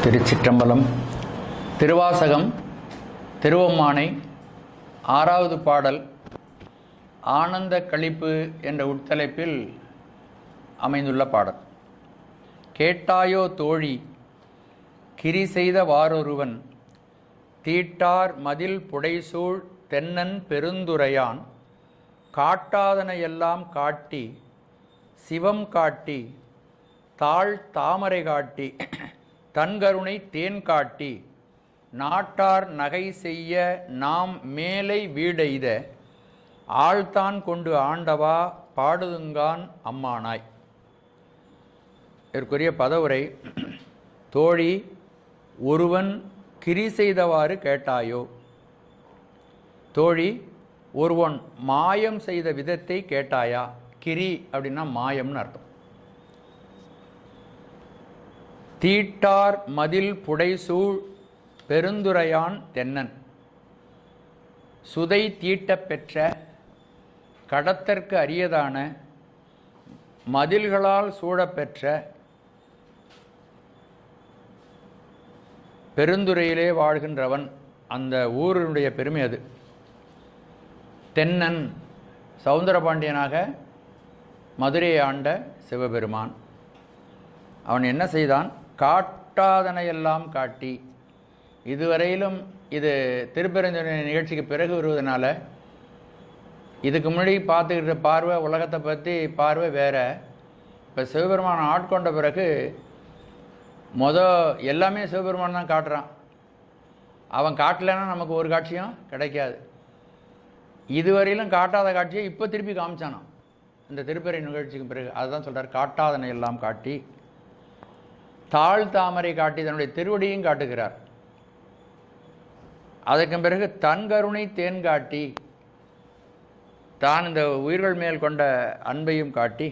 திருச்சிற்றம்பலம். திருவாசகம் திருவம்மானை 6வது பாடல் ஆனந்த களிப்பு என்ற உட்தலைப்பில் அமைந்துள்ள பாடல். கேட்டாயோ தோழி கிரி செய்த வாரொருவன் தீட்டார் மதில் புடைசூழ் தென்னன் பெருந்துரையான் காட்டாதனையெல்லாம் காட்டி சிவம் காட்டி தாழ் தாமரை காட்டி தன்கருணை தேன் காட்டி நாட்டார் நகை செய்ய நாம் மேலை வீடெய்த ஆழ்தான் கொண்டு ஆண்டவா பாடுதுங்கான் அம்மானாய். இதற்குரிய பதவுரை: தோழி, ஒருவன் கிரி செய்தவாறு கேட்டாயோ. தோழி, ஒருவன் மாயம் செய்த விதத்தை கேட்டாயா. கிரி அப்படின்னா மாயம்னு அர்த்தம். தீட்டார் மதில் புடைசூழ் பெருந்துரையான் தென்னன், சுதை தீட்டப் பெற்ற கடத்தற்கு அரியதான மதில்களால் சூழப்பெற்ற பெருந்துறையிலே வாழ்கின்றவன். அந்த ஊரினுடைய பெருமை அது. தென்னன் சௌந்தரபாண்டியனாக மதுரையை ஆண்ட சிவபெருமான். அவன் என்ன செய்தான்? காட்டாதனையெல்லாம் காட்டி. இதுவரையிலும் இது திருப்பெருந்துறை நிகழ்ச்சிக்கு பிறகு வருவதனால இதுக்கு முன்னாடி பார்த்துக்கிட்ட பார்வை, உலகத்தை பற்றி பார்வை வேற. இப்போ சிவபெருமான் ஆட்கொண்ட பிறகு எல்லாமே சிவபெருமான் தான் காட்டுறான். அவன் காட்டலைன்னா நமக்கு ஒரு காட்சியும் கிடைக்காது. இதுவரையிலும் காட்டாத காட்சியை இப்போ திருப்பி காமிச்சானான் இந்த திருப்பெருந்துறை நிகழ்ச்சிக்கு பிறகு. அதுதான் சொல்கிறார், காட்டாதனை எல்லாம் காட்டி தாழ் தாமரை காட்டி தன்னுடைய திருவடியும் காட்டுகிறார். அதற்கு பிறகு தன் கருணை தேன் காட்டி தான் இந்த உயிர்கள் மேல் கொண்ட அன்பையும் காட்டி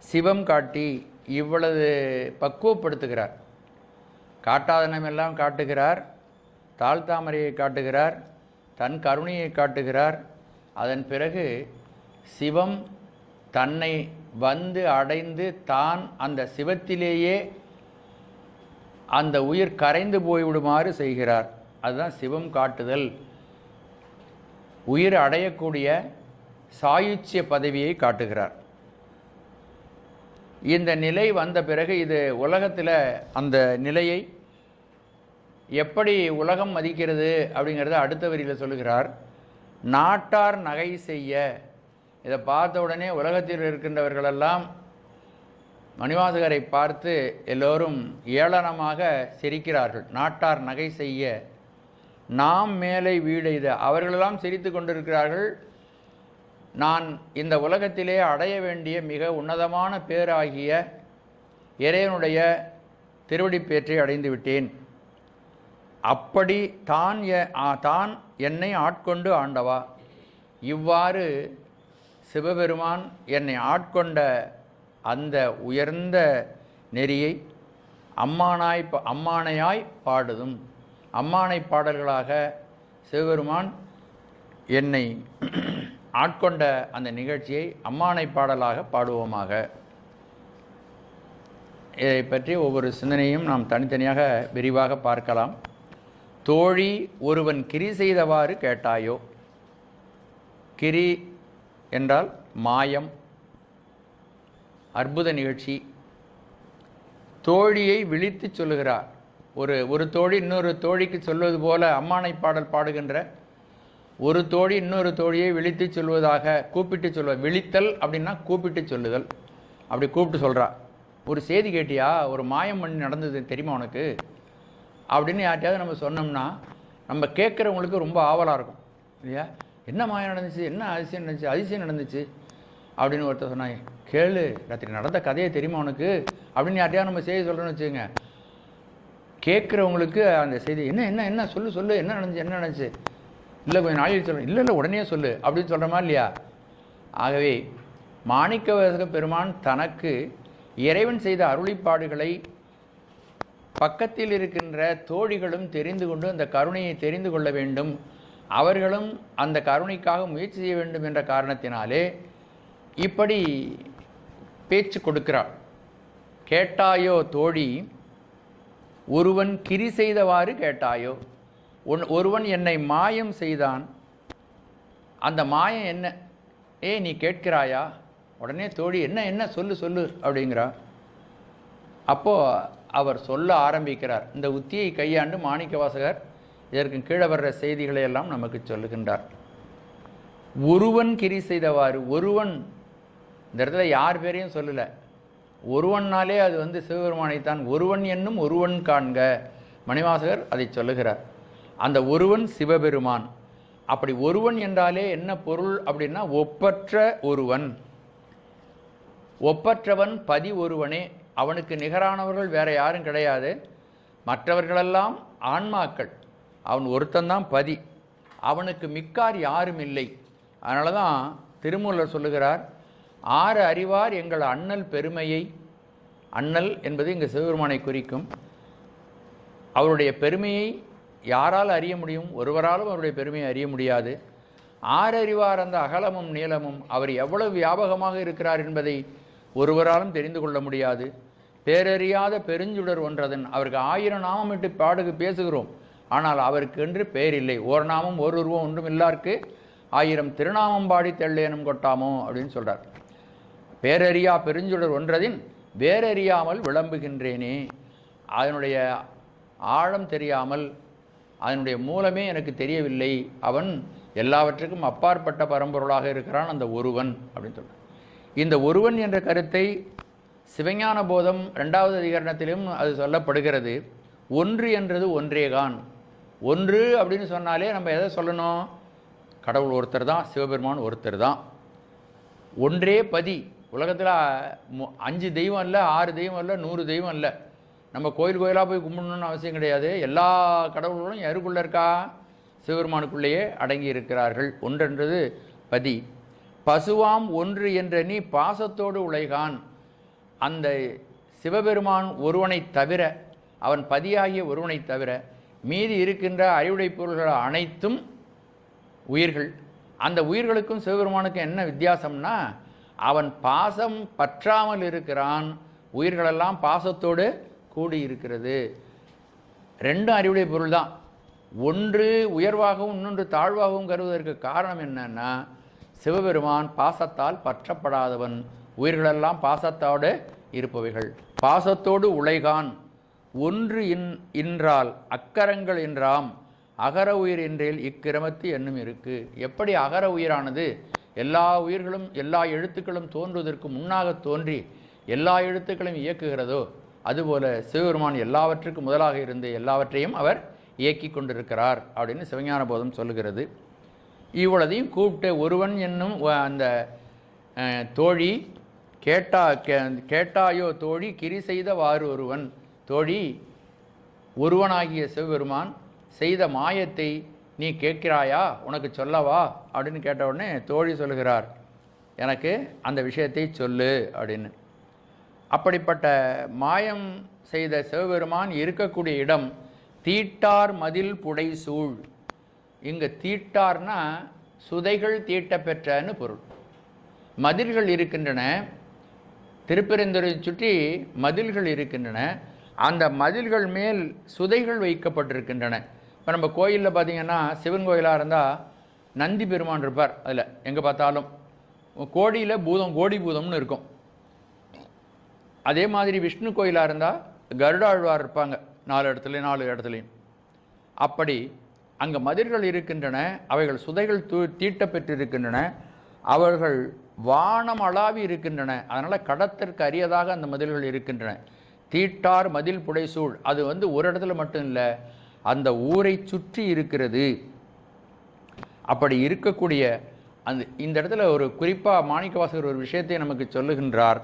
சிவம் காட்டி இவ்வளவு பக்குவப்படுத்துகிறார். காட்டாதனமெல்லாம் காட்டுகிறார், தாழ்த்தாமரையை காட்டுகிறார், தன் கருணையை காட்டுகிறார். அதன் பிறகு சிவம் தன்னை வந்து அடைந்து தான் அந்த சிவத்திலேயே அந்த உயிர் கரைந்து போய்விடுமாறு செய்கிறார். அதுதான் சிவம் காட்டுதல். உயிர் அடையக்கூடிய சாயுச்சிய பதவியை காட்டுகிறார். இந்த நிலை வந்த பிறகு இது உலகத்தில் அந்த நிலையை எப்படி உலகம் மதிக்கிறது அப்படிங்கிறத அடுத்த வரியில் சொல்லுகிறார். நாட்டார் நகை செய்ய. இதை பார்த்த உடனே உலகத்தில் இருக்கின்றவர்களெல்லாம் மணிவாசகரை பார்த்து எல்லோரும் ஏளனமாக சிரிக்கிறார்கள். நாட்டார் நகை செய்ய நாம் மேலே வீடெய்த. அவர்களெல்லாம் சிரித்து கொண்டிருக்கிறார்கள். நான் இந்த உலகத்திலே அடைய வேண்டிய மிக உன்னதமான பேராகிய இறைவனுடைய திருவடிப்பேற்றை அடைந்து விட்டேன். அப்படி தான் என்னை ஆட்கொண்டு ஆண்டவா. இவ்வாறு சிவபெருமான் என்னை ஆட்கொண்ட அந்த உயர்ந்த நெறியை அம்மானையாய் பாடுதும். அம்மானை பாடல்களாக சிவபெருமான் என்னை ஆட்கொண்ட அந்த நிகழ்ச்சியை அம்மானை பாடலாக பாடுவோமாக. இதை பற்றி ஒவ்வொரு சிந்தனையும் நாம் தனித்தனியாக விரிவாக பார்க்கலாம். தோழி, ஒருவன் கிரி செய்தவாறு கேட்டாயோ. கிரி என்றால் மாயம், அற்புத நிகழ்ச்சி. தோழியை விழித்து சொல்லுகிறார். ஒரு தோழி இன்னொரு தோழிக்கு சொல்வது போல அம்மானை பாடல் பாடுகின்ற ஒரு தோழி இன்னொரு தோழியை விழித்து சொல்வதாக கூப்பிட்டு சொல்வ. விழித்தல் அப்படின்னா கூப்பிட்டு சொல்லுதல். அப்படி கூப்பிட்டு சொல்கிறா. ஒரு செய்தி கேட்டியா, ஒரு மாயம் பண்ணி நடந்தது தெரியுமா உனக்கு அப்படின்னு யார்ட்டையாவது நம்ம சொன்னோம்னா நம்ம கேட்குறவங்களுக்கு ரொம்ப ஆவலாக இருக்கும் இல்லையா? என்ன மாயம் நடந்துச்சு, என்ன அதிசயம் நடந்துச்சு அப்படின்னு ஒருத்தர் சொன்னாங்க. கேளு, ராத்திரி நடந்த கதையை தெரியுமா உனக்கு அப்படின்னு யார்ட்டையாவது நம்ம செய்தி சொல்கிறோன்னு வச்சுக்கோங்க. கேட்குறவங்களுக்கு அந்த செய்தி என்ன சொல்லு என்ன நடந்துச்சு இல்லை கொஞ்சம் நாளைக்கு சொல்லு, இல்லை உடனே சொல்லு அப்படின்னு சொல்கிறோமா இல்லையா? ஆகவே மாணிக்கவாசக பெருமான் தனக்கு இறைவன் செய்த அருளிப்பாடுகளை பக்கத்தில் இருக்கின்ற தோழிகளும் தெரிந்து கொண்டு அந்த கருணையை தெரிந்து கொள்ள வேண்டும், அவர்களும் அந்த கருணைக்காக முயற்சி செய்ய வேண்டும் என்ற காரணத்தினாலே இப்படி பேச்சு கொடுக்கிறாள். கேட்டாயோ தோழி ஒருவன் கிரி செய்தவாறு கேட்டாயோ, ஒருவன் என்னை மாயம் செய்தான், அந்த மாயம் என்ன நீ கேட்கிறாயா? உடனே தோழி என்ன என்ன சொல்லு சொல்லு அப்படிங்கிறா. அப்போது அவர் சொல்ல ஆரம்பிக்கிறார். இந்த உத்தியை கையாண்டு மாணிக்கவாசகர் இதற்கு கீழே வர்ற செய்திகளை எல்லாம் நமக்கு சொல்லுகின்றார். ஒருவன் கிரி செய்தவாறு, ஒருவன் இந்த இடத்துல யார் பேரையும் சொல்லலை, ஒருவன்னாலே அது சிவபெருமானைத்தான். ஒருவன் என்னும் ஒருவன் காண்க, மணிவாசகர் அதை சொல்லுகிறார். அந்த ஒருவன் சிவபெருமான். அப்படி ஒருவன் என்றாலே என்ன பொருள் அப்படின்னா, ஒப்பற்ற ஒருவன். ஒப்பற்றவன் பதி ஒருவனே, அவனுக்கு நிகரானவர்கள் வேற யாரும் கிடையாது. மற்றவர்களெல்லாம் ஆன்மாக்கள், அவன் ஒருத்தந்தான் பதி, அவனுக்கு மிக்கார் யாரும் இல்லை. அதனால தான் திருமூலர் சொல்லுகிறார், ஆறு அறிவார் எங்கள் அண்ணல் பெருமையை. அண்ணல் என்பது இங்கே சிவபெருமானை குறிக்கும். அவருடைய பெருமையை யாரால் அறிய முடியும்? ஒருவராலும் அவருடைய பெருமையை அறிய முடியாது. ஆறு அறிவார் அந்த அகலமும் நீளமும், அவர் எவ்வளவு வியாபகமாக இருக்கிறார் என்பதை ஒருவராலும் தெரிந்து கொள்ள முடியாது. பேரறியாத பெருஞ்சுடர் ஒன்றதன், அவருக்கு 1000 நாமம் இட்டு பாடுகு பேசுகிறோம், ஆனால் அவருக்கு என்று பேர் இல்லை. ஓர் நாமம் ஒரு உருவம் ஒன்றும் இல்லாருக்கு 1000 திருநாமம் பாடி தெள்ளேனும் கொட்டாமோ அப்படின்னு சொல்கிறார். பேரறியா பெருஞ்சுடர் ஒன்றதின் வேறறியாமல் விளம்புகின்றேனே, அதனுடைய ஆழம் தெரியாமல், அதனுடைய மூலமே எனக்கு தெரியவில்லை. அவன் எல்லாவற்றுக்கும் அப்பாற்பட்ட பரம்பொருளாக இருக்கிறான் அந்த ஒருவன் அப்படின்னு சொல்கிறான். இந்த ஒருவன் என்ற கருத்தை சிவஞான போதம் 2வது அதிகரணத்திலும் அது சொல்லப்படுகிறது. ஒன்று என்றது ஒன்றேகான். ஒன்று அப்படின்னு சொன்னாலே நம்ம எதை சொல்லணும்? கடவுள் ஒருத்தர் தான், சிவபெருமான் ஒருத்தர் தான். ஒன்றே பதி. உலகத்தில் 5 தெய்வம் இல்லை, 6 தெய்வம் இல்லை, 100 தெய்வம் இல்லை. நம்ம கோயில் கோயிலாக போய் கும்பிடணும்னு அவசியம் கிடையாது. எல்லா கடவுள்களும் யாருக்குள்ளே இருக்கா? சிவபெருமானுக்குள்ளேயே அடங்கி இருக்கிறார்கள். ஒன்றென்றது பதி. பசுவாம் ஒன்று என்ற நீ பாசத்தோடு உழைகான். அந்த சிவபெருமான் ஒருவனை தவிர, அவன் பதியாகிய ஒருவனை தவிர மீதி இருக்கின்ற அறிவுடை பொருள்கள் அனைத்தும் உயிர்கள். அந்த உயிர்களுக்கும் சிவபெருமானுக்கும் என்ன வித்தியாசம்னா, அவன் பாசம் பற்றாமல் இருக்கிறான், உயிர்களெல்லாம் பாசத்தோடு கூடி இருக்கிறது. ரெண்டும் அறிவுடைய பொருள் தான். ஒன்று உயர்வாகவும் இன்னொன்று தாழ்வாகவும் கருவதற்கு காரணம் என்னன்னா, சிவபெருமான் பாசத்தால் பற்றப்படாதவன், உயிர்களெல்லாம் பாசத்தோடு இருப்பவைகள். பாசத்தோடு உழைகான். ஒன்று இன்றால் அக்கரங்கள் என்றாம், அகர உயிர் என்றேல் இக்கிரமத்து என்னும் இருக்கு. எப்படி அகர உயிரானது எல்லா உயிர்களும் எல்லா எழுத்துக்களும் தோன்றுவதற்கு முன்னாக தோன்றி எல்லா எழுத்துக்களையும் இயக்குகிறதோ, அதுபோல சிவபெருமான் எல்லாவற்றுக்கும் முதலாக இருந்து எல்லாவற்றையும் அவர் இயக்கி கொண்டிருக்கிறார் அப்படின்னு சிவஞான போதம் சொல்லுகிறது. இவ்வளதையும் கூப்பிட்டு ஒருவன் என்னும் அந்த தோழி கேட்டாயோ தோழி கிரி செய்த வாறு ஒருவன். தோழி, ஒருவனாகிய சிவபெருமான் செய்த மாயத்தை நீ கேட்கிறாயா, உனக்கு சொல்லவா அப்படின்னு கேட்ட உடனே தோழி சொல்லுகிறார், எனக்கு அந்த விஷயத்தை சொல்லு அப்படின்னு. அப்படிப்பட்ட மாயம் செய்த சிவபெருமான் இருக்கக்கூடிய இடம் தீட்டார் மதில் புடை சூழ். இங்கே தீட்டார்னா சுதைகள் தீட்ட பெற்றன்னு பொருள். மதில்கள் இருக்கின்றன, திருப்பெருந்துறை சுற்றி மதில்கள் இருக்கின்றன. அந்த மதில்கள் மேல் சுதைகள் வைக்கப்பட்டிருக்கின்றன. இப்போ நம்ம கோயிலில் பார்த்திங்கன்னா, சிவன் கோயிலாக இருந்தால் நந்தி பெருமான் இருப்பார். அதில் எங்கே பார்த்தாலும் கோடியில் பூதம், கோடி பூதம்னு இருக்கும். அதே மாதிரி விஷ்ணு கோயிலாக இருந்தால் கருடாழ்வார் இருப்பாங்க, 4 இடத்துலையும். அப்படி அங்கே மதில்கள் இருக்கின்றன, அவைகள் சுதைகள் தீட்ட பெற்றிருக்கின்றன, அவர்கள் வானம் அளாவி இருக்கின்றன. அதனால் கடத்திற்கு அரியதாக அந்த மதில்கள் இருக்கின்றன. தீட்டார் மதில் புடைசூழ், அது ஒரு இடத்துல மட்டும் இல்லை, அந்த ஊரை சுற்றி இருக்கிறது. அப்படி இருக்கக்கூடிய இந்த இடத்துல ஒரு குறிப்பாக மாணிக்கவாசகர் ஒரு விஷயத்தை நமக்கு சொல்லுகின்றார்.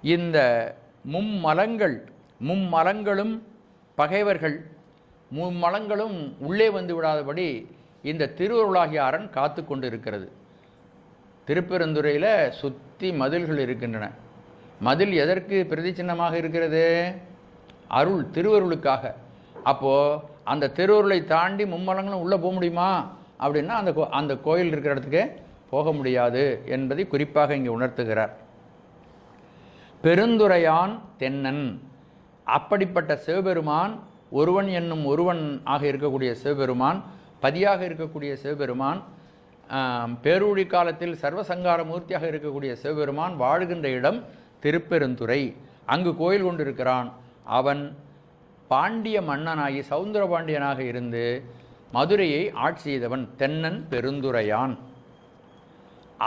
இந்த மும்மலங்களும் பகைவர்கள், மும்மலங்களும் உள்ளே வந்து விடாதபடி இந்த திருவருளாகிய அரண் காத்து கொண்டு இருக்கிறது. திருப்பெருந்துறையில் சுற்றி மதில்கள் இருக்கின்றன. மதில் எதற்கு பிரதிச்சின்னமாக இருக்கிறது? அருள், திருவருளுக்காக. அப்போது அந்த திருவருளை தாண்டி மும்மலங்களும் உள்ளே போக முடியுமா அப்படின்னா அந்த கோயில் இருக்கிற இடத்துக்கு போக முடியாது என்பதை குறிப்பாக இங்கே உணர்த்துகிறார். பெருந்துரையான் தென்னன், அப்படிப்பட்ட சிவபெருமான் ஒருவன் என்னும் ஒருவன் ஆக இருக்கக்கூடிய சிவபெருமான், பதியாக இருக்கக்கூடிய சிவபெருமான், பேரூழி காலத்தில் சர்வசங்கார மூர்த்தியாக இருக்கக்கூடிய சிவபெருமான் வாழ்கின்ற இடம் திருப்பெருந்துறை. அங்கு கோயில் கொண்டிருக்கிறான். அவன் பாண்டிய மன்னனாகி சௌந்தர பாண்டியனாக இருந்து மதுரையை ஆட்சி செய்தவன் தென்னன் பெருந்துரையான்.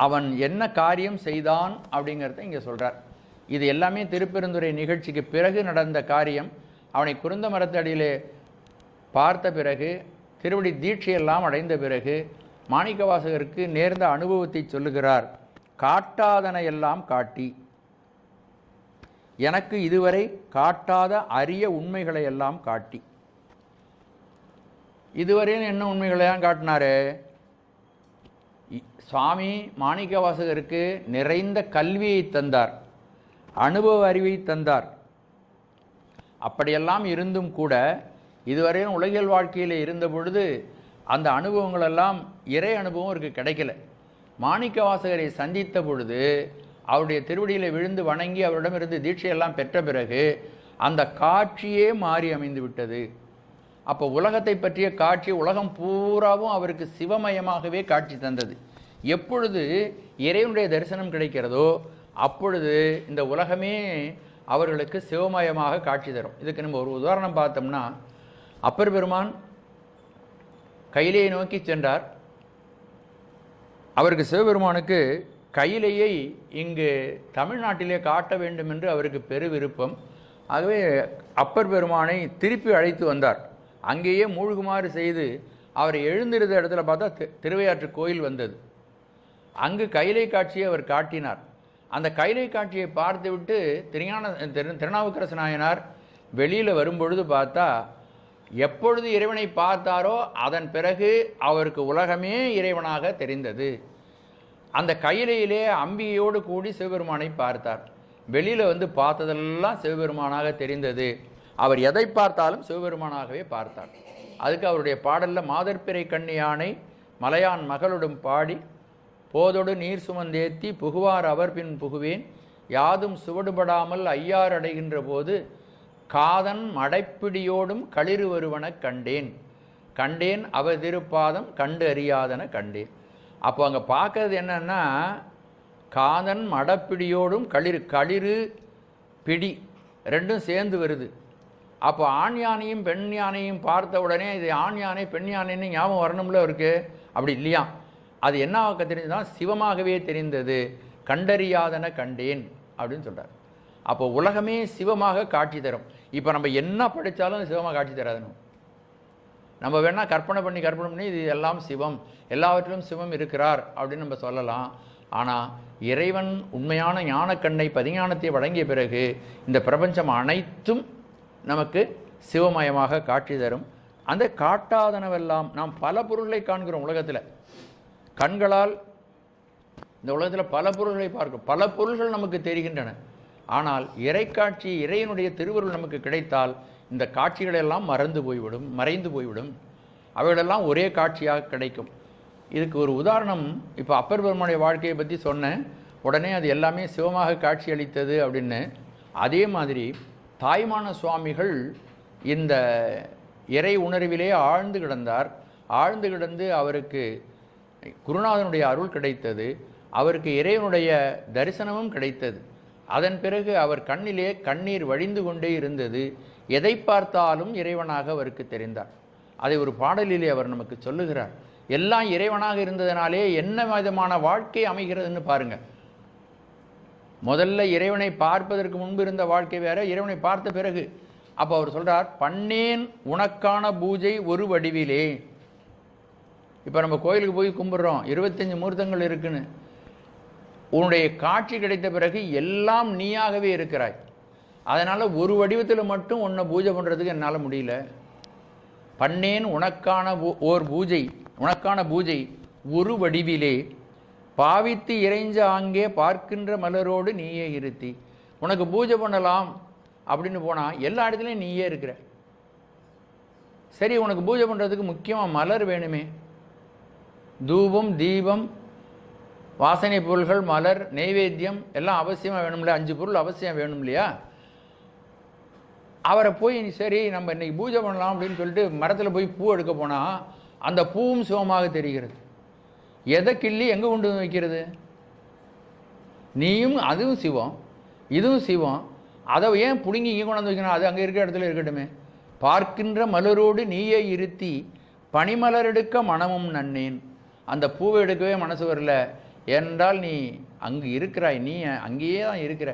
அவன் என்ன காரியம் செய்தான் அப்படிங்கிறத இங்கே சொல்கிறார். இது எல்லாமே திருப்பெருந்துறை நிகழ்ச்சிக்கு பிறகு நடந்த காரியம். அவனை குருந்த மரத்தடியிலே பார்த்த பிறகு, திருவடி தீட்சையெல்லாம் அடைந்த பிறகு மாணிக்கவாசகருக்கு நேர்ந்த அனுபவத்தை சொல்லுகிறார். காட்டாதன எல்லாம் காட்டி, எனக்கு இதுவரை காட்டாத அரிய உண்மைகளை எல்லாம் காட்டி. இதுவரையும் என்ன உண்மைகளையும் காட்டினாரு? சுவாமி மாணிக்கவாசகருக்கு நிறைந்த கல்வியை தந்தார், அனுபவ அறிவை தந்தார். அப்படியெல்லாம் இருந்தும் கூட இதுவரையும் உலகியல் வாழ்க்கையில் இருந்த பொழுது அந்த அனுபவங்களெல்லாம் இறை அனுபவம் அவருக்கு கிடைக்கல. மாணிக்கவாசகரை சந்தித்த பொழுது அவருடைய திருவடியில் விழுந்து வணங்கி அவரிடமிருந்து தீட்சையெல்லாம் பெற்ற பிறகு அந்த காட்சியே மாறி அமைந்து விட்டது. அப்போ உலகத்தை பற்றிய காட்சி, உலகம் பூராவும் அவருக்கு சிவமயமாகவே காட்சி தந்தது. எப்பொழுது இறைவனுடைய தரிசனம் கிடைக்கிறதோ அப்பொழுது இந்த உலகமே அவர்களுக்கு சிவமயமாக காட்சி தரும். இதுக்கு நம்ம ஒரு உதாரணம் பார்த்தோம்னா, அப்பர் பெருமான் கையிலையை நோக்கி சென்றார். அவருக்கு சிவபெருமானுக்கு கையிலையை இங்கு தமிழ்நாட்டிலே காட்ட வேண்டும் என்று அவருக்கு பெரு விருப்பம். ஆகவே அப்பர் பெருமானை திருப்பி அழைத்து வந்தார். அங்கேயே மூழ்குமாறு செய்து அவரை எழுந்திருந்த இடத்துல பார்த்தா திருவையாற்று கோயில் வந்தது. அங்கு கைலை காட்சியை அவர் காட்டினார். அந்த கைலை காட்சியை பார்த்துவிட்டு திருநாவுக்கரசு நாயனார் வெளியில் வரும்பொழுது பார்த்தா, எப்பொழுது இறைவனை பார்த்தாரோ அதன் பிறகு அவருக்கு உலகமே இறைவனாக தெரிந்தது. அந்த கையிலையிலே அம்பிகையோடு கூடி சிவபெருமானை பார்த்தார். வெளியில் வந்து பார்த்ததெல்லாம் சிவபெருமானாக தெரிந்தது. அவர் எதை பார்த்தாலும் சிவபெருமானாகவே பார்த்தார். அதுக்கு அவருடைய பாடலில் மாதர்பிறை கண்ணியானை மலையான் மகளோடும் பாடி போதொடு நீர் சுமந்தேத்தி புகுவார் அவர் பின் புகுவேன் யாதும் சுவடுபடாமல் ஐயார் அடைகின்ற போது காதன் மடைப்பிடியோடும் களிறு வருவன கண்டேன் கண்டேன் அவர் திருப்பாதம் கண்டு அறியாதன கண்டேன். அப்போ அங்கே பார்க்கறது என்னன்னா, காதன் மடப்பிடியோடும் களிறு பிடி ரெண்டும் சேர்ந்து வருது. அப்போ ஆண் யானையும் பெண் யானையும் பார்த்த உடனே இது ஆண் யானை பெண் யானைன்னு ஞாபகம் வரணும்ல அவருக்கு. அப்படி இல்லையா, அது என்ன தெரிஞ்சதுதான் சிவமாகவே தெரிந்தது. கண்டறியாதன கண்டேன் அப்படின்னு சொல்கிறார். அப்போ உலகமே சிவமாக காட்சி தரும். இப்போ நம்ம என்ன படித்தாலும் சிவமாக காட்சி தராதுன்னு நம்ம வேணால் கற்பனை பண்ணி இது எல்லாம் சிவம், எல்லாவற்றிலும் சிவம் இருக்கிறார் அப்படின்னு நம்ம சொல்லலாம். ஆனால் இறைவன் உண்மையான ஞானக்கண்ணை பதிஞானத்தை வழங்கிய பிறகு இந்த பிரபஞ்சம் அனைத்தும் நமக்கு சிவமயமாக காட்சி தரும். அந்த காட்டாதனவெல்லாம் நாம் பல பொருள்களை காண்கிறோம் உலகத்தில். கண்களால் இந்த உலகத்தில் பல பொருள்களை பார்க்கிறோம், பல பொருள்கள் நமக்கு தெரிகின்றன. ஆனால் இறைக்காட்சி, இறைவனுடைய திருவருள் நமக்கு கிடைத்தால் இந்த காட்சிகளெல்லாம் மறைந்து போய்விடும். அவைகளெல்லாம் ஒரே காட்சியாக கிடைக்கும். இதுக்கு ஒரு உதாரணம், இப்போ அப்பர் பெருமானுடைய வாழ்க்கையை பற்றி சொன்னேன், உடனே அது எல்லாமே சிவமாக காட்சி அளித்தது அப்படின்னு. அதே மாதிரி தாய்மான சுவாமிகள் இந்த இறை உணர்விலே ஆழ்ந்து கிடந்தார். ஆழ்ந்து கிடந்து அவருக்கு குருநாதனுடைய அருள் கிடைத்தது, அவருக்கு இறைவனுடைய தரிசனமும் கிடைத்தது. அதன் பிறகு அவர் கண்ணிலே கண்ணீர் வழிந்து கொண்டே இருந்தது. எதை பார்த்தாலும் இறைவனாக அவருக்கு தெரிந்தார். அதை ஒரு பாடலிலே அவர் நமக்கு சொல்லுகிறார். எல்லாம் இறைவனாக இருந்ததனாலே என்ன விதமான வாழ்க்கை அமைகிறதுன்னு பாருங்க. முதல்ல இறைவனை பார்ப்பதற்கு முன்பு இருந்த வாழ்க்கை வேற, இறைவனை பார்த்த பிறகு. அப்போ அவர் சொல்றார், பண்ணேன் உனக்கான பூஜை ஒரு வடிவிலே. இப்போ நம்ம கோயிலுக்கு போய் கும்பிட்றோம், 25 மூர்த்தங்கள் இருக்குன்னு. உன்னுடைய காட்சி கிடைத்த பிறகு எல்லாம் நீயாகவே இருக்கிறாய். அதனால் ஒரு வடிவத்தில் மட்டும் உன்னை பூஜை பண்ணுறதுக்கு என்னால் முடியல. பண்ணேன் உனக்கான பூஜை ஒரு வடிவிலே பாவித்து இறைஞ்ச ஆங்கே பார்க்கின்ற மலரோடு நீயே இருத்தி. உனக்கு பூஜை பண்ணலாம் அப்படின்னு போனால் எல்லா இடத்துலையும் நீயே இருக்கிற. சரி, உனக்கு பூஜை பண்ணுறதுக்கு முக்கியமாக மலர் வேணுமே. தூபம், தீபம், வாசனை பொருள்கள், மலர், நெய்வேத்தியம் எல்லாம் அவசியமாக வேணும் இல்லையா? 5 பொருள் அவசியம் வேணும் இல்லையா? அவரை போய் சரி நம்ம இன்னைக்கு பூஜை பண்ணலாம் அப்படின்னு சொல்லிட்டு மரத்தில் போய் பூ எடுக்க போனால் அந்த பூவும் சிவமாக தெரிகிறது. எதை கிள்ளி எங்கே கொண்டு வந்து வைக்கிறது? நீயும் அதுவும் சிவம், இதுவும் சிவம், அதை ஏன் பிடுங்கி இங்கே கொண்டு வந்து வைக்கணும்? அது அங்கே இருக்கிற இடத்துல இருக்கட்டுமே. பார்க்கின்ற மலரோடு நீயே இருத்தி பனிமலர் எடுக்க மனமும் நன்னேன். அந்த பூவை எடுக்கவே மனசு வரல. ஏனென்றால் நீ அங்கு இருக்கிறாய், நீ அங்கேயே தான் இருக்கிற.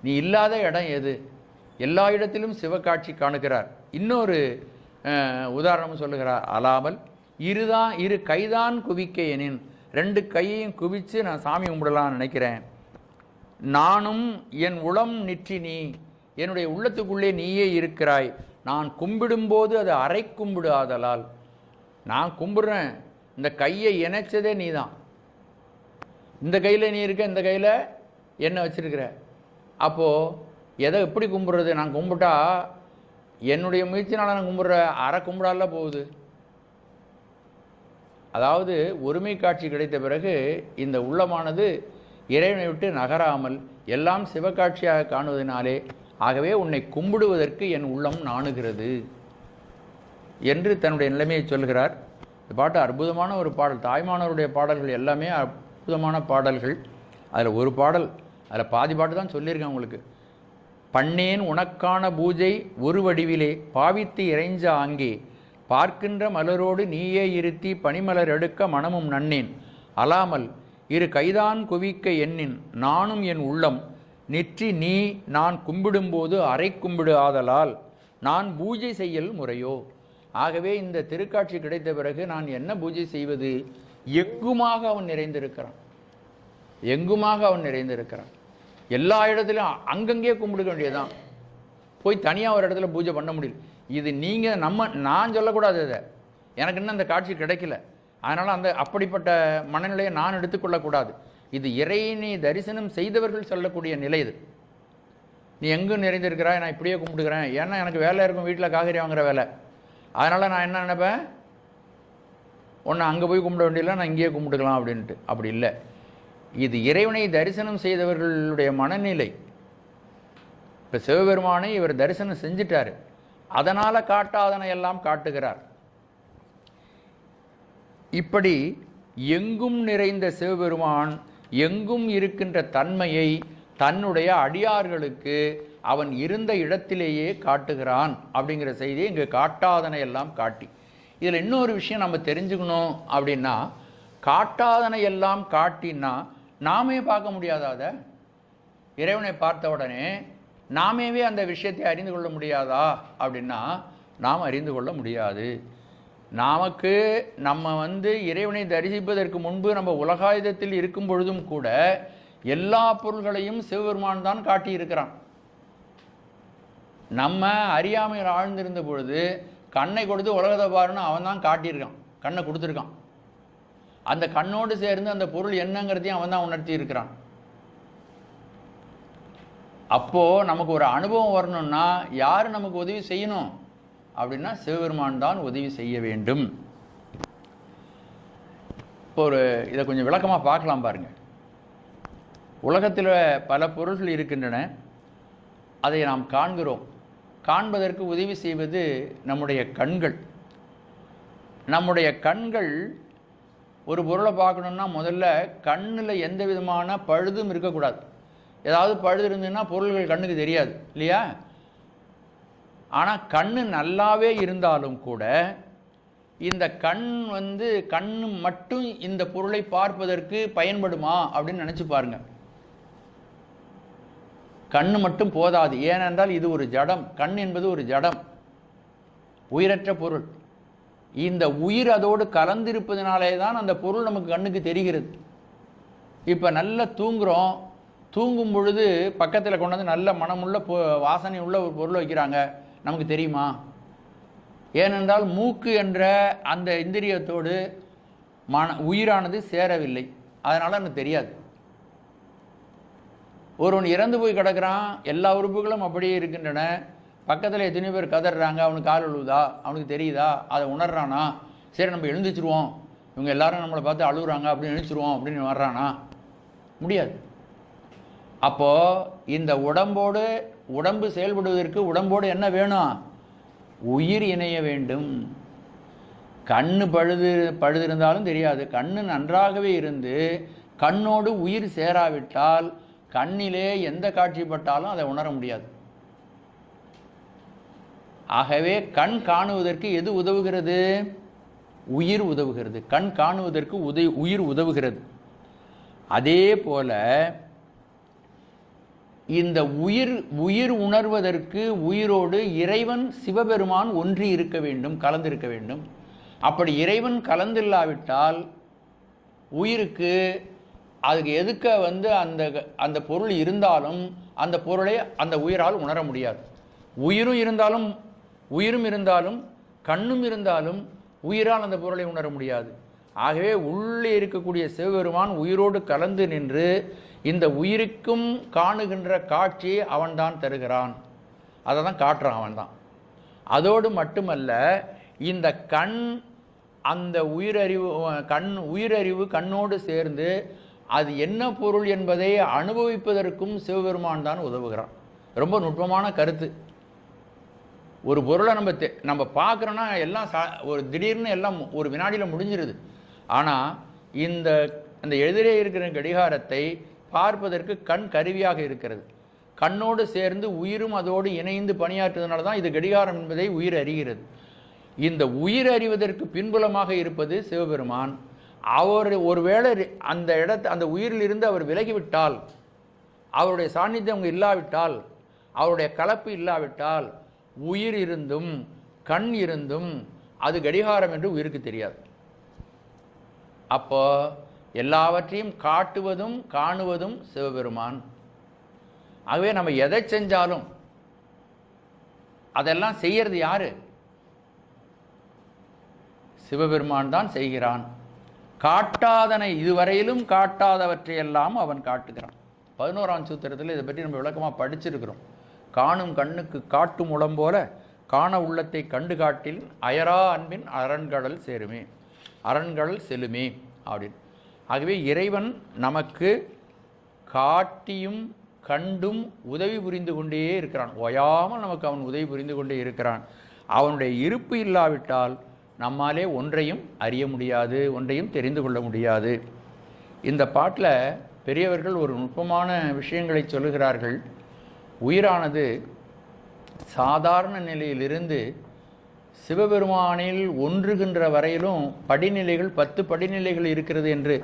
நீ இல்லாத இடம் எது? எல்லா இடத்திலும் சிவகாட்சி காணுகிறார். இன்னொரு உதாரணம் சொல்லுகிறார். அலாமல் இரு கைதான் குவிக்க எனின், 2 கையையும் குவித்து நான் சாமி கும்பிடலான்னு நினைக்கிறேன். நானும் என் உளம் நிற்றி நீ, என்னுடைய உள்ளத்துக்குள்ளே நீயே இருக்கிறாய். நான் கும்பிடும்போது அது அரை கும்பிடு ஆதலால், நான் கும்பிடுறேன், இந்த கையை இணைச்சதே நீ தான். இந்த கையில் நீ இருக்க, இந்த கையில் என்ன வச்சிருக்கிற. அப்போது எதை எப்படி கும்பிட்றது? நான் கும்பிட்டா என்னுடைய முயற்சினால் நான் கும்பிட்ற அரை கும்பிடால போகுது. அதாவது ஒருமை காட்சி கிடைத்த பிறகு இந்த உள்ளமானது இறைவனை விட்டு நகராமல் எல்லாம் சிவகாட்சியாக காணுவதனாலே, ஆகவே உன்னை கும்பிடுவதற்கு என் உள்ளம் நாணுகிறது என்று தன்னுடைய நிலைமையை சொல்கிறார். இந்த பாட்டு அற்புதமான ஒரு பாடல். தாய்மானவருடைய பாடல்கள் எல்லாமே அற்புதமான பாடல்கள். அதில் ஒரு பாடல், அதில் பாதி பாட்டு தான் சொல்லியிருக்கேன் உங்களுக்கு. பண்ணேன் உனக்கான பூஜை ஒரு வடிவிலே பாவித்து இறைஞ்ச ஆங்கே, பார்க்கின்ற மலரோடு நீயே இருத்தி பனிமலர் எடுக்க மனமும் நன்னேன். அலாமல் இரு கைதான் குவிக்க எண்ணின், நானும் என் உள்ளம் நிற்றி நீ, நான் கும்பிடும்போது அரை கும்பிடு ஆதலால் நான் பூஜை செய்யல் முறையோ. ஆகவே இந்த திருக்காட்சி கிடைத்த பிறகு நான் என்ன பூஜை செய்வது? எங்குமாக அவன் நிறைந்திருக்கிறான், எங்குமாக அவன் நிறைந்திருக்கிறான். எல்லா இடத்துலையும் அங்கங்கே கும்பிடுக்க வேண்டியதுதான். போய் தனியாக ஒரு இடத்துல பூஜை பண்ண முடியல. இது நீங்கள் நான் சொல்லக்கூடாது. இதை எனக்கு இன்னும் அந்த காட்சி கிடைக்கல, அதனால் அப்படிப்பட்ட மனநிலையை நான் எடுத்துக்கொள்ளக்கூடாது. இது இறைவனை தரிசனம் செய்தவர்கள் சொல்லக்கூடிய நிலை இது. நீ எங்கே நிறைந்திருக்கிறாய், நான் இப்படியே கும்பிடுக்கிறேன், ஏன்னா எனக்கு வேலை இருக்கும், வீட்டில் காய்கறி வாங்குற வேலை, அதனால் நான் என்ன நினைப்பேன், ஒன்று அங்கே போய் கும்பிட வேண்டியதில்லை, நான் இங்கேயே கும்பிட்டுக்கலாம் அப்படின்ட்டு. அப்படி இல்லை. இது இறைவனை தரிசனம் செய்தவர்களுடைய மனநிலை. இப்போ சிவபெருமானை இவர் தரிசனம் செஞ்சிட்டார், அதனால் காட்டாதனை எல்லாம் காட்டுகிறார். இப்படி எங்கும் நிறைந்த சிவபெருமான் எங்கும் இருக்கின்ற தன்மையை தன்னுடைய அடியார்களுக்கு அவன் இருந்த இடத்திலேயே காட்டுகிறான் அப்படிங்கிற செய்தியை இங்கே காட்டாதனை எல்லாம் காட்டி. இதில் இன்னொரு விஷயம் நம்ம தெரிஞ்சுக்கணும் அப்படின்னா, காட்டாதனை எல்லாம் காட்டினா நாமே பார்க்க முடியாதாத? இறைவனை பார்த்த உடனே நாமேவே அந்த விஷயத்தை அறிந்து கொள்ள முடியாதா அப்படின்னா நாம் அறிந்து கொள்ள முடியாது. நமக்கு நம்ம இறைவனை தரிசிப்பதற்கு முன்பு நம்ம உலகாயுதத்தில் இருக்கும் பொழுதும் கூட எல்லா பொருள்களையும் சிவபெருமான் தான் காட்டியிருக்கிறான். நம்ம அறியாமையில் ஆழ்ந்திருந்த பொழுது கண்ணை கொடுத்து உலகத்தை பாருன்னு அவன் தான் காட்டியிருக்கான், கண்ணை கொடுத்துருக்கான். அந்த கண்ணோடு சேர்ந்து அந்த பொருள் என்னங்கிறதையும் அவன் தான் உணர்த்தி இருக்கிறான். அப்போது நமக்கு ஒரு அனுபவம் வரணும்னா யார் நமக்கு உதவி செய்யணும் அப்படின்னா சிவபெருமான் தான் உதவி செய்ய வேண்டும். இப்போ இதை கொஞ்சம் விளக்கமாக பார்க்கலாம் பாருங்கள். உலகத்தில் பல பொருள்கள் இருக்கின்றன, அதை நாம் காண்கிறோம். காண்பதற்கு உதவி செய்வது நம்முடைய கண்கள். நம்முடைய கண்கள் ஒரு பொருளை பார்க்கணுன்னா முதல்ல கண்ணில் எந்த விதமான பழுதும் இருக்கக்கூடாது. ஏதாவது பழுது இருந்ததுன்னா பொருள்கள் கண்ணுக்கு தெரியாது இல்லையா? ஆனால் கண்ணு நல்லாவே இருந்தாலும் கூட இந்த கண் கண்ணு மட்டும் இந்த பொருளை பார்ப்பதற்கு பயன்படுமா அப்படின்னு நினச்சி பாருங்கள். கண்ணு மட்டும் போதாது. ஏனென்றால் இது ஒரு ஜடம். கண் என்பது ஒரு ஜடம், உயிரற்ற பொருள். இந்த உயிர் அதோடு கலந்திருப்பதனாலே தான் அந்த பொருள் நமக்கு கண்ணுக்கு தெரிகிறது. இப்போ நல்லா தூங்குகிறோம், தூங்கும் பொழுது பக்கத்தில் கொண்டு வந்து நல்ல மனமுள்ள வாசனை உள்ள ஒரு பொருளை வைக்கிறாங்க, நமக்கு தெரியுமா? ஏனென்றால் மூக்கு என்ற அந்த இந்திரியத்தோடு உயிரானது சேரவில்லை, அதனால் எனக்கு தெரியாது. ஒருவன் இறந்து போய் கிடக்கிறான், எல்லா உறுப்புகளும் அப்படியே இருக்கின்றன, பக்கத்தில் எத்தனை பேர் கதறாங்க, அவனுக்கு கால் விழுவுதா, அவனுக்கு தெரியுதா, அதை உணர்றானா? சரி நம்ம எழுந்திரிச்சிருவோம், இவங்க எல்லாரும் நம்மளை பார்த்து அழுகுறாங்க அப்படின்னு எழுந்திரிச்சிருவோம் அப்படின்னு வர்றானா? முடியாது. அப்போது இந்த உடம்போடு உடம்பு செயல்படுவதற்கு உடம்போடு என்ன வேணும்? உயிர் இணைய வேண்டும். கண்ணு பழுது இருந்தாலும் தெரியாது. கண்ணு நன்றாகவே இருந்து கண்ணோடு உயிர் சேராவிட்டால் கண்ணிலே எந்த காட்சிப்பட்டாலும் அதை உணர முடியாது. ஆகவே கண் காணுவதற்கு எது உதவுகிறது? உயிர் உதவுகிறது. கண் காணுவதற்கு உயிர் உதவுகிறது. அதே போல இந்த உயிர் உணர்வதற்கு உயிரோடு இறைவன் சிவபெருமான் ஒன்றி இருக்க வேண்டும், கலந்திருக்க வேண்டும். அப்படி இறைவன் கலந்தில்லாவிட்டால் உயிருக்கு அதுக்கு எதுக்க அந்த பொருள் இருந்தாலும் அந்த பொருளை அந்த உயிரால் உணர முடியாது. உயிரும் இருந்தாலும் கண்ணும் இருந்தாலும் உயிரால் அந்த பொருளை உணர முடியாது. ஆகவே உள்ளே இருக்கக்கூடிய சிவபெருமான் உயிரோடு கலந்து நின்று இந்த உயிருக்கும் காணுகின்ற காட்சியை அவன்தான் தருகிறான். அதை தான் காட்டுறான் அவன்தான். அதோடு மட்டுமல்ல, இந்த கண் அந்த உயிரறிவு கண்ணோடு சேர்ந்து அது என்ன பொருள் என்பதை அனுபவிப்பதற்கும் சிவபெருமான் தான் உதவுகிறான். ரொம்ப நுட்பமான கருத்து. ஒரு பொருளை நம்ம பார்க்குறோன்னா எல்லாம் ஒரு திடீர்னு எல்லாம் ஒரு வினாடியில் முடிஞ்சிருது. ஆனால் இந்த எதிரே இருக்கிற கடிகாரத்தை பார்ப்பதற்கு கண் கருவியாக இருக்கிறது. கண்ணோடு சேர்ந்து உயிரும் அதோடு இணைந்து பணியாற்றுவதனால தான் இது கடிகாரம் என்பதை உயிர் அறிகிறது. இந்த உயிர் அறிவதற்கு பின்புலமாக இருப்பது சிவபெருமான். அவர் ஒருவேளை அந்த உயிரிலிருந்து அவர் விலகிவிட்டால், அவருடைய சாநித்தியம் அங்கே இல்லாவிட்டால், அவருடைய கலப்பு இல்லாவிட்டால், உயிர் இருந்தும் கண் இருந்தும் அது கடிகாரம் என்று உயிருக்கு தெரியாது. அப்போ எல்லாவற்றையும் காட்டுவதும் காணுவதும் சிவபெருமான். ஆகவே நம்ம எதை செஞ்சாலும் அதெல்லாம் செய்யறது யாரு? சிவபெருமான் தான் செய்கிறான். காட்டாதனை இதுவரையிலும் காட்டாதவற்றையெல்லாம் அவன் காட்டுகிறான். 11ஆம் சூத்திரத்தில் இதை பற்றி நம்ம விளக்கமாக படிச்சிருக்கிறோம். காணும் கண்ணுக்கு காட்டும் உளம் போல காண உள்ளத்தை கண்டு காட்டில் அயரா அன்பின் அரண்கடல் சேருமே, அரண்கடல் செல்லுமே அப்படின்னு. ஆகவே இறைவன் நமக்கு காட்டியும் கண்டும் உதவி புரிந்து கொண்டே இருக்கிறான். ஓயாமல் நமக்கு அவன் உதவி புரிந்து கொண்டே இருக்கிறான். அவனுடைய இருப்பு இல்லாவிட்டால் நம்மாலே ஒன்றையும் அறிய முடியாது, ஒன்றையும் தெரிந்து கொள்ள முடியாது. இந்த பாட்டில் பெரியவர்கள் ஒரு நுட்பமான விஷயங்களை சொல்லுகிறார்கள். உயிரானது சாதாரண நிலையிலிருந்து சிவபெருமானில் ஒன்றுகின்ற வரையிலும் படிநிலைகள் 10 படிநிலைகள் இருக்கிறது என்று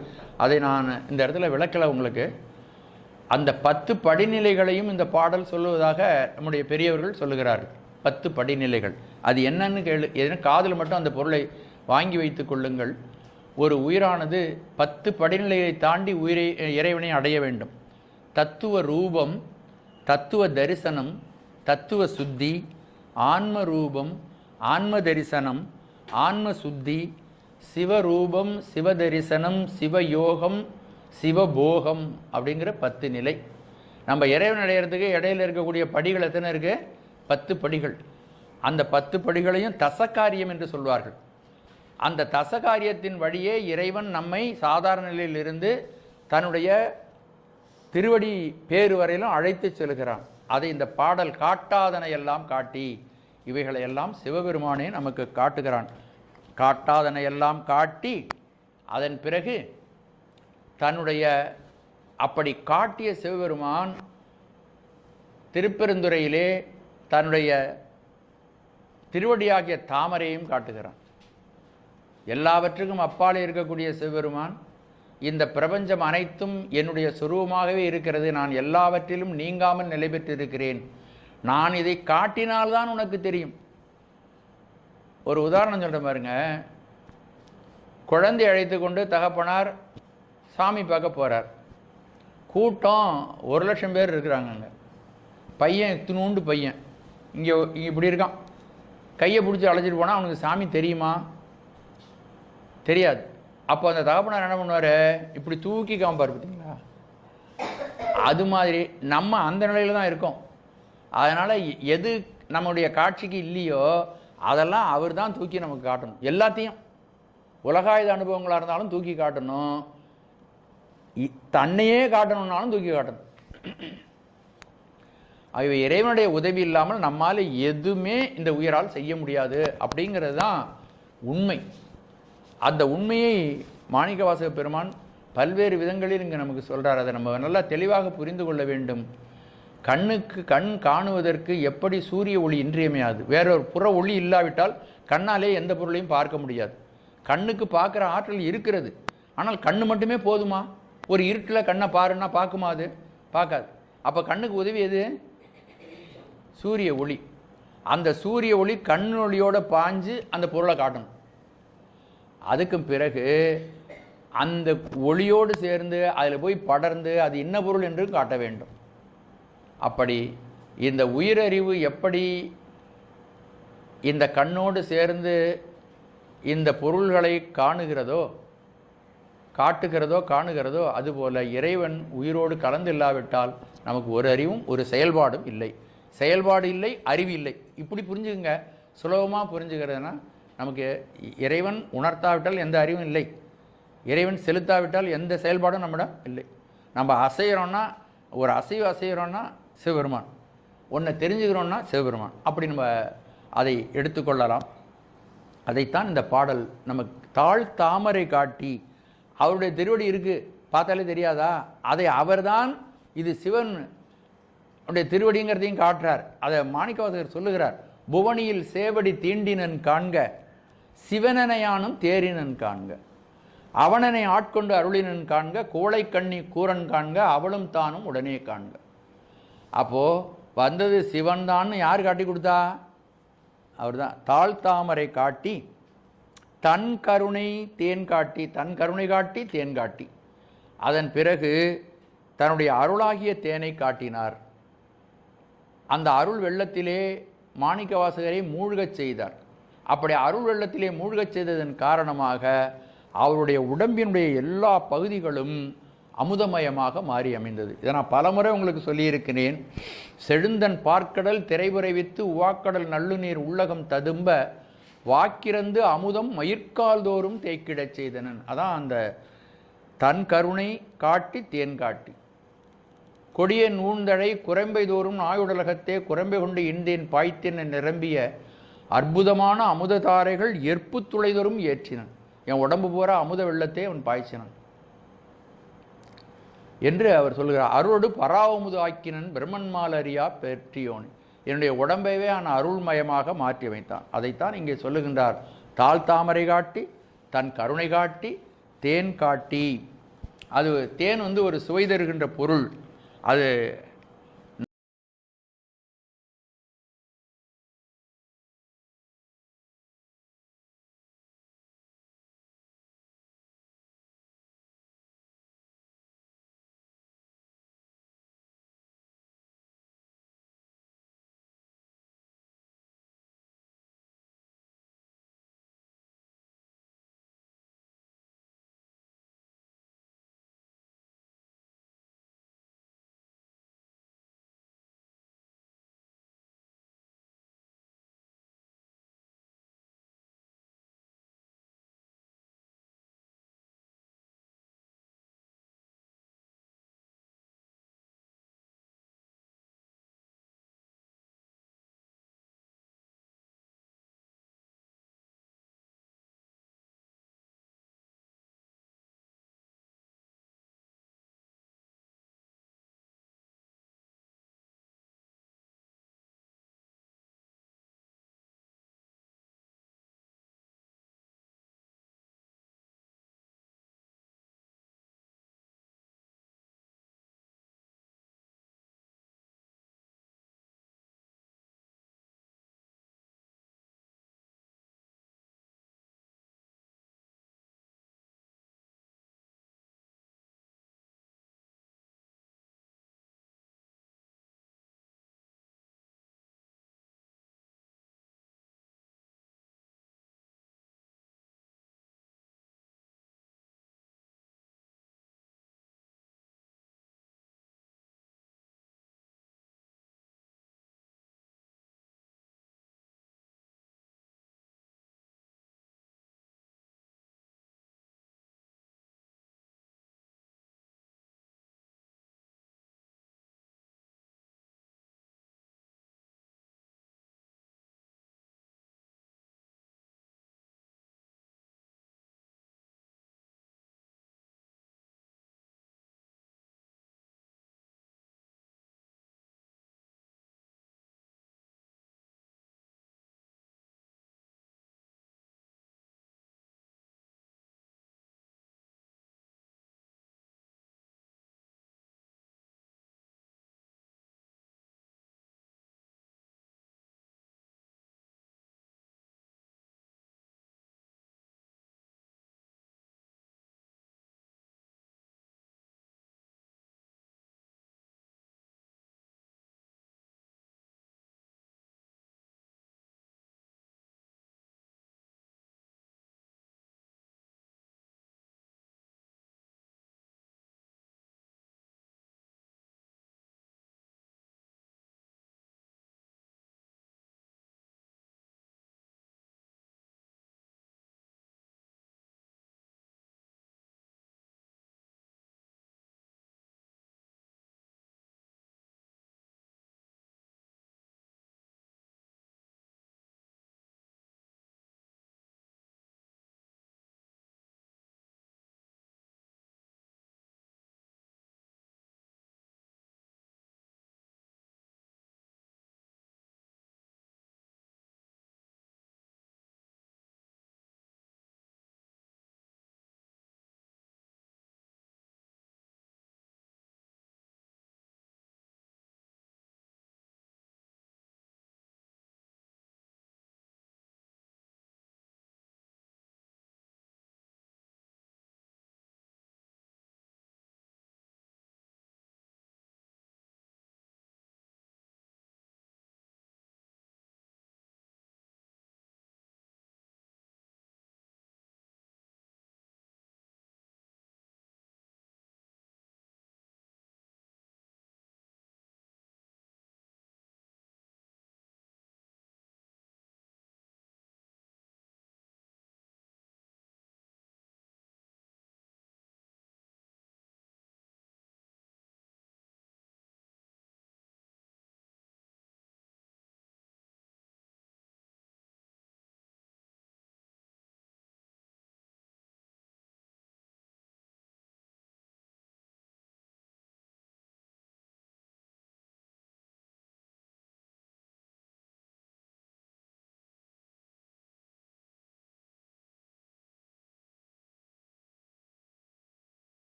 அதை நான் இந்த இடத்துல விளக்கலை உங்களுக்கு. அந்த 10 படிநிலைகளையும் இந்த பாடல் சொல்லுவதாக நம்முடைய பெரியவர்கள் சொல்லுகிறார்கள். 10 படிநிலைகள் அது என்னன்னு எதனா காதில் மட்டும் அந்த பொருளை வாங்கி வைத்து கொள்ளுங்கள். ஒரு உயிரானது 10 படிநிலையை தாண்டி இறைவனை அடைய வேண்டும். தத்துவ ரூபம், தத்துவ தரிசனம், தத்துவ சுத்தி, ஆன்ம ரூபம், ஆன்ம தரிசனம், ஆன்ம சுத்தி, சிவரூபம், சிவதரிசனம், சிவயோகம், சிவபோகம் அப்படிங்கிற 10 நிலை. நம்ம இறைவன் அடையிறதுக்கு இடையில இருக்கக்கூடிய படிகள் எத்தனை இருக்கு? 10 படிகள். அந்த 10 படிகளையும் தசகாரியம் என்று சொல்வார்கள். அந்த தசகாரியத்தின் வழியே இறைவன் நம்மை சாதாரண நிலையிலிருந்து தன்னுடைய திருவடி பேறு வரையிலும் அழைத்து செல்கிறான். அதை இந்த பாடல் காட்டாதனை எல்லாம் காட்டி இவைகளையெல்லாம் சிவபெருமானே நமக்கு காட்டுகிறான். காட்டாதனை எல்லாம் காட்டி அதன் பிறகு தன்னுடைய அப்படி காட்டிய சிவபெருமான் திருப்பெருந்துறையிலே தன்னுடைய திருவடியாகிய தாமரையும் காட்டுகிறான். எல்லாவற்றுக்கும் அப்பாலே இருக்கக்கூடிய சிவபெருமான் இந்த பிரபஞ்சம் அனைத்தும் என்னுடைய சுரூபமாகவே இருக்கிறது, நான் எல்லாவற்றிலும் நீங்காமல் நிலை பெற்றிருக்கிறேன், நான் இதை காட்டினால்தான் உனக்கு தெரியும். ஒரு உதாரணம் சொல்கிறேன் பாருங்க. குழந்தை அழைத்து கொண்டு தகப்பனார் சாமி பார்க்க போகிறார். கூட்டம் 1,00,000 பேர் இருக்கிறாங்க. அங்கே பையன் இத்தினூண்டு பையன் இங்கே இப்படி இருக்கான். கையை பிடிச்சி அழைச்சிட்டு போனால் அவனுக்கு சாமி தெரியுமா? தெரியாது. அப்போ அந்த தகப்பனார் என்ன பண்ணுவார்? இப்படி தூக்கி காமிப்பார். பார்த்தீங்களா? அது மாதிரி நம்ம அந்த நிலையில் தான் இருக்கோம். அதனால் எது நம்முடைய காட்சிக்கு இல்லையோ அதெல்லாம் அவர் தான் தூக்கி நமக்கு காட்டணும். எல்லாத்தையும் உலகாயுத அனுபவங்களாக இருந்தாலும் தூக்கி காட்டணும், தன்னையே காட்டணும்னாலும் தூக்கி காட்டணும். ஆகவே இறைவனுடைய உதவி இல்லாமல் நம்மால் எதுவுமே இந்த உயிரால் செய்ய முடியாது அப்படிங்கிறது தான் உண்மை. அந்த உண்மையை மாணிக்கவாசக பெருமான் பல்வேறு விதங்களில் இங்கே நமக்கு சொல்கிறார். அதை நம்ம நல்லா தெளிவாக புரிந்து கொள்ள வேண்டும். கண்ணுக்கு கண் காணுவதற்கு எப்படி சூரிய ஒளி இன்றியமையாது. வேறொரு புற ஒளி இல்லாவிட்டால் கண்ணாலே எந்த பொருளையும் பார்க்க முடியாது. கண்ணுக்கு பார்க்குற ஆற்றல் இருக்கிறது, ஆனால் கண்ணு மட்டுமே போதுமா? ஒரு இருட்டில் கண்ணை பாருன்னா பார்க்குமா? அது பார்க்காது. அப்போ கண்ணுக்கு உதவி எது? சூரிய ஒளி. அந்த சூரிய ஒளி கண்ணொளியோட பாஞ்சு அந்த பொருளை காட்டணும். அதுக்கு பிறகு அந்த ஒளியோடு சேர்ந்து அதில் போய் படர்ந்து அது என்ன பொருள் என்று காட்ட வேண்டும். அப்படி இந்த உயிரறிவு எப்படி இந்த கண்ணோடு சேர்ந்து இந்த பொருள்களை காட்டுகிறதோ அதுபோல இறைவன் உயிரோடு கலந்து இல்லாவிட்டால் நமக்கு ஒரு அறிவும் ஒரு செயல்பாடும் இல்லை. செயல்பாடு இல்லை, அறிவு இல்லை. இப்படி புரிஞ்சுங்க. சுலபமாக புரிஞ்சுக்கிறதுனா நமக்கு இறைவன் உணர்த்தாவிட்டால் எந்த அறிவும் இல்லை, இறைவன் செலுத்தாவிட்டால் எந்த செயல்பாடும் நம்மிடம் இல்லை. நம்ம அசைகிறோன்னா, ஒரு அசைகிறோன்னா சிவபெருமான், ஒன்றை தெரிஞ்சுக்கிறோன்னா சிவபெருமான். அப்படி நம்ம அதை எடுத்துக்கொள்ளலாம். அதைத்தான் இந்த பாடல் நமக்கு தாழ் தாமரை காட்டி, அவருடைய திருவடி இருக்குது, பார்த்தாலே தெரியாதா? அதை அவர்தான் இது சிவன் உடைய திருவடிங்கிறதையும் காட்டுறார். அதை மாணிக்கவாசகர் சொல்லுகிறார். புவனியில் சேவடி தீண்டினன் காண்க, சிவனனையானும் தேரினன் காண்க, அவனனை ஆட்கொண்டு அருளினன் காண்க, கோளை கண்ணி கூரன் காண்க, அவளும் தானும் உடனே காண்க. அப்போது வந்தது சிவன் தான். யார் காட்டி கொடுத்தா? அவர் தான். தாழ்த்தாமரை காட்டி தன் கருணை தேன் காட்டி, தன் கருணை காட்டி தேன் காட்டி, அதன் பிறகு தன்னுடைய அருளாகிய தேனை காட்டினார். அந்த அருள் வெள்ளத்திலே மாணிக்கவாசகரை மூழ்கச் செய்தார். அப்படி அருள் வெள்ளத்திலே மூழ்கச் செய்ததன் காரணமாக அவருடைய உடம்பினுடைய எல்லா பகுதிகளும் அமுதமயமாக மாறி அமைந்தது. இதை நான் பலமுறை உங்களுக்கு சொல்லியிருக்கிறேன். செழுந்தன் பார்க்கடல் திரைபுரைவித்து உவாக்கடல் நல்லுநீர் உள்ளகம் ததும்ப வாக்கிறந்து அமுதம் மயிர்கால் தோறும் தேக்கிடச் செய்தனன். அதான் அந்த தன் கருணை காட்டி தேன் காட்டி. கொடிய நூழ்ந்தழை குரம்பை தோறும் நாயுடலகத்தே குரம்பை கொண்டு இந்தேன் பாய்த்தேன் நிரம்பிய அற்புதமான அமுத தாரைகள் எற்பு துளைதோறும் ஏற்றினன். என் உடம்பு பூரா அமுத வெள்ளத்தை அவன் பாய்ச்சினான் என்று அவர் சொல்கிறார். அருளோடு பராவமுது ஆக்கினன் பிரம்மன்மால் அறியா பெற்றியோன். என்னுடைய உடம்பைவே அவன் அருள்மயமாக மாற்றி வைத்தான். அதைத்தான் இங்கே சொல்லுகின்றார். தாழ் தாமரை காட்டி தன் கருணை காட்டி தேன் காட்டி. அது தேன் ஒரு சுவை தருகின்ற பொருள். அது